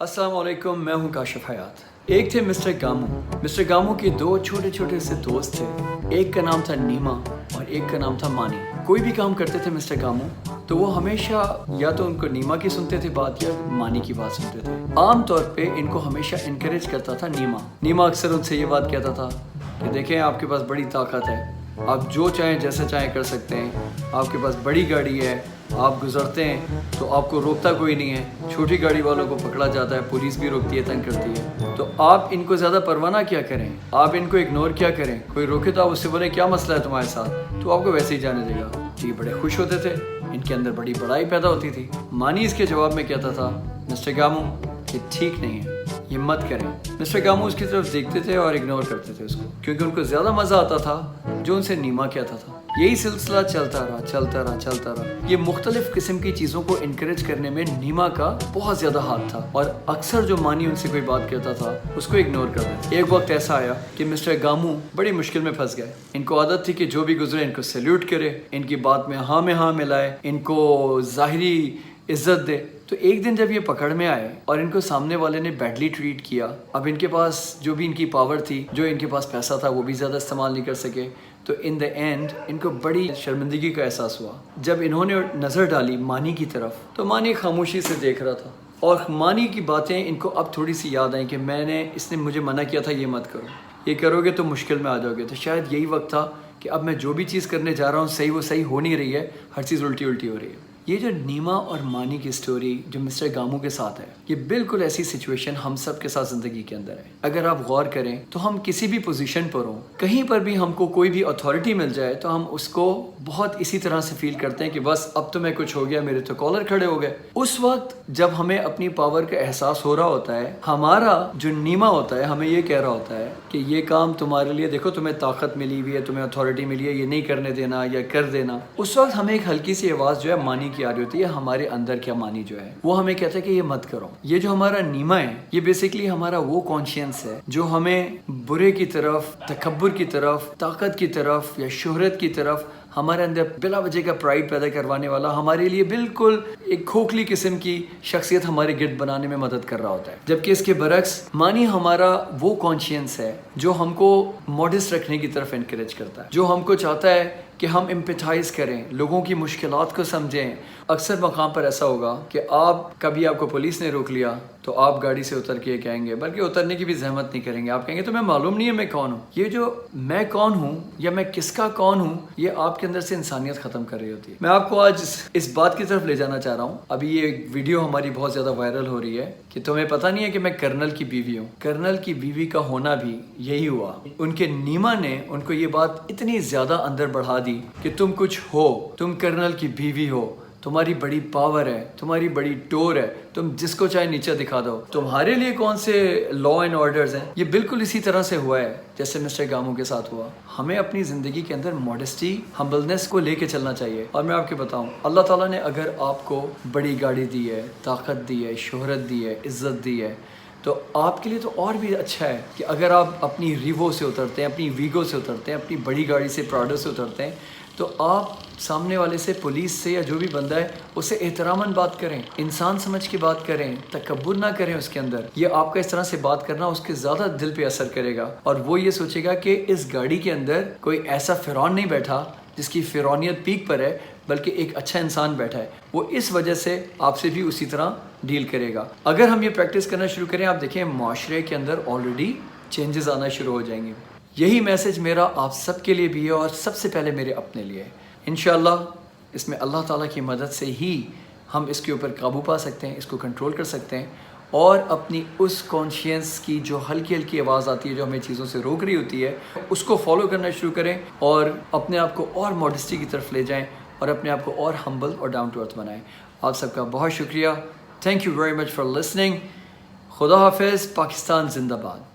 अस्सलाम वालेकुम, मैं हूं काशिफ हयात। एक थे मिस्टर गामू। मिस्टर गामू के दो छोटे छोटे से दोस्त थे। एक का नाम था नीमा और एक का नाम था मानी। कोई भी काम करते थे मिस्टर गामू तो वो हमेशा या तो उनको नीमा की सुनते थे बात या मानी की बात सुनते थे। आम तौर पे इनको हमेशा इनकरेज करता था नीमा। नीमा अक्सर उनसे ये बात कहता था कि देखें, आपके पास बड़ी ताकत है, आप जो चाहें जैसे चाहें कर सकते हैं, आपके पास बड़ी गाड़ी है, आप गुजरते हैं तो आपको रोकता कोई नहीं है, छोटी गाड़ी वालों को पकड़ा जाता है, पुलिस भी रोकती है, तंग करती है, तो आप इनको ज़्यादा परवाह ना क्या करें, आप इनको इग्नोर क्या करें। कोई रोके तो आप उससे बोले क्या मसला है तुम्हारे साथ, तो आपको वैसे ही जाने देगा। ये बड़े खुश होते थे, इनके अंदर बड़ी बड़ाई पैदा होती थी। मानी इसके जवाब में कहता था, मिस्टर गामू ये ठीक नहीं है, ये मत करें। मिस्टर गामू उसकी तरफ देखते थे और इग्नोर करते थे उसको, क्योंकि उनको ज़्यादा मज़ा आता था जो उनसे नीमा कहता था। यही सिलसिला चलता रहा। ये मुख्तलिफ किस्म की चीज़ों को इनकरेज करने में नीमा का बहुत ज़्यादा हाथ था और अक्सर जो मानी उनसे कोई बात कहता था उसको इग्नोर कर देते। एक वक्त ऐसा आया कि मिस्टर गामू बड़ी मुश्किल में फंस गए। इनको आदत थी कि जो भी गुजरे इनको सैल्यूट करे, इनकी बात में हाँ मिलाए, इनको ज़ाहिरी इज्जत दे। तो एक दिन जब ये पकड़ में आए और इनको सामने वाले ने बैडली ट्रीट किया, अब इनके पास जो भी इनकी पावर थी, जो इनके पास पैसा था, वो भी ज़्यादा इस्तेमाल नहीं कर सके, तो इन द एंड इनको बड़ी शर्मिंदगी का एहसास हुआ। जब इन्होंने नज़र डाली मानी की तरफ तो मानी खामोशी से देख रहा था और मानी की बातें इनको अब थोड़ी सी याद आई कि इसने मुझे मना किया था ये मत करो, ये करोगे तो मुश्किल में आ जाओगे। तो शायद यही वक्त था कि अब मैं जो भी चीज़ करने जा रहा हूँ सही वो सही हो नहीं रही है, हर चीज़ उल्टी हो रही है। ये जो नीमा और मानी की स्टोरी जो मिस्टर गामू के साथ है, ये बिल्कुल ऐसी सिचुएशन हम सब के साथ ज़िंदगी के अंदर है। अगर आप गौर करें तो हम किसी भी पोजीशन पर हों, कहीं पर भी हमको कोई भी अथॉरिटी मिल जाए तो हम उसको बहुत इसी तरह से फील करते हैं कि बस अब तो मैं कुछ हो गया, मेरे तो कॉलर खड़े हो गए। उस वक्त जब हमें अपनी पावर का एहसास हो रहा होता है, हमारा जो नीमा होता है हमें ये कह रहा होता है कि ये काम तुम्हारे लिए, देखो तुम्हें ताकत मिली हुई है, तुम्हें अथॉरिटी मिली है, ये नहीं करने देना या कर देना। उस वक्त हमें एक हल्की सी आवाज़ जो है मानी आ रही होती है, हमारे अंदर क्या मानी जो है वो हमें कहता है कि ये मत करो। ये जो हमारा नीमा है ये बेसिकली हमारा वो कॉन्शियंस है जो हमें बुरे की तरफ, तकब्बुर की तरफ, ताकत की तरफ या शोहरत की तरफ, हमारे अंदर बिला वजह का प्राइड पैदा करवाने वाला, हमारे लिए बिल्कुल एक खोखली किस्म की शख्सियत हमारे गिर्द बनाने में मदद कर रहा होता है। जबकि इसके बरक्स मानी हमारा वो कॉन्शियंस है जो हमको मॉडेस्ट रखने की तरफ इनकरेज करता है, जो हमको चाहता है कि हम एम्पैथाइज करें, लोगों की मुश्किलात को समझें। अक्सर मकाम पर ऐसा होगा कि कभी आपको पुलिस ने रोक लिया तो आप गाड़ी से उतर के कहेंगे, बल्कि उतरने की भी जहमत नहीं करेंगे, आप कहेंगे तुम्हें मालूम नहीं है मैं कौन हूँ। ये जो मैं कौन हूँ या मैं किसका कौन हूँ, ये आपके अंदर से इंसानियत ख़त्म कर रही होती है। मैं आपको आज इस बात की तरफ ले जाना चाह रहा हूँ। अभी ये वीडियो हमारी बहुत ज़्यादा वायरल हो रही है कि तुम्हें पता नहीं है कि मैं कर्नल की बीवी हूँ। कर्नल की बीवी का होना भी यही हुआ। उनके नीमा ने उनको ये बात इतनी ज़्यादा अंदर बढ़ा दी कि तुम कुछ हो, तुम कर्नल की बीवी हो, तुम्हारी बड़ी पावर है, तुम्हारी बड़ी टोर है, तुम जिसको चाहे नीचे दिखा दो, तुम्हारे लिए कौन से लॉ एंड ऑर्डर्स हैं। ये बिल्कुल इसी तरह से हुआ है जैसे मिस्टर गामू के साथ हुआ। हमें अपनी ज़िंदगी के अंदर मॉडेस्टी, हम्बलनेस को लेके चलना चाहिए। और मैं आपके बताऊं, अल्लाह ताला ने अगर आपको बड़ी गाड़ी दी है, ताकत दी है, शोहरत दी है, इज़्ज़त दी है, तो आपके लिए तो और भी अच्छा है कि अगर आप अपनी रीवो से उतरते हैं, अपनी वीगो से उतरते हैं, अपनी बड़ी गाड़ी से, प्राडो से उतरते हैं, तो आप सामने वाले से, पुलिस से या जो भी बंदा है उससे एहतरामन बात करें, इंसान समझ के बात करें, तकब्बुर ना करें उसके अंदर। ये आपका इस तरह से बात करना उसके ज़्यादा दिल पे असर करेगा और वो ये सोचेगा कि इस गाड़ी के अंदर कोई ऐसा फ़िरौन नहीं बैठा जिसकी फ़िरौनियत पीक पर है, बल्कि एक अच्छा इंसान बैठा है। वो इस वजह से आपसे भी उसी तरह डील करेगा। अगर हम ये प्रैक्टिस करना शुरू करें, आप देखें माशरे के अंदर ऑलरेडी चेंजेस आना शुरू हो जाएंगे। यही मैसेज मेरा आप सबके लिए भी है और सबसे पहले मेरे अपने लिए है। इंशाअल्लाह इसमें अल्लाह ताला की मदद से ही हम इसके ऊपर काबू पा सकते हैं, इसको कंट्रोल कर सकते हैं और अपनी उस कॉन्शियंस की जो हल्की हल्की आवाज़ आती है जो हमें चीज़ों से रोक रही होती है, उसको फॉलो करना शुरू करें और अपने आप को और मॉडेस्टी की तरफ ले जाएं और अपने आप को और हम्बल और डाउन टू अर्थ बनाएं। आप सबका बहुत शुक्रिया। Thank you very much for listening. खुदा हाफिज़। पाकिस्तान जिंदाबाद।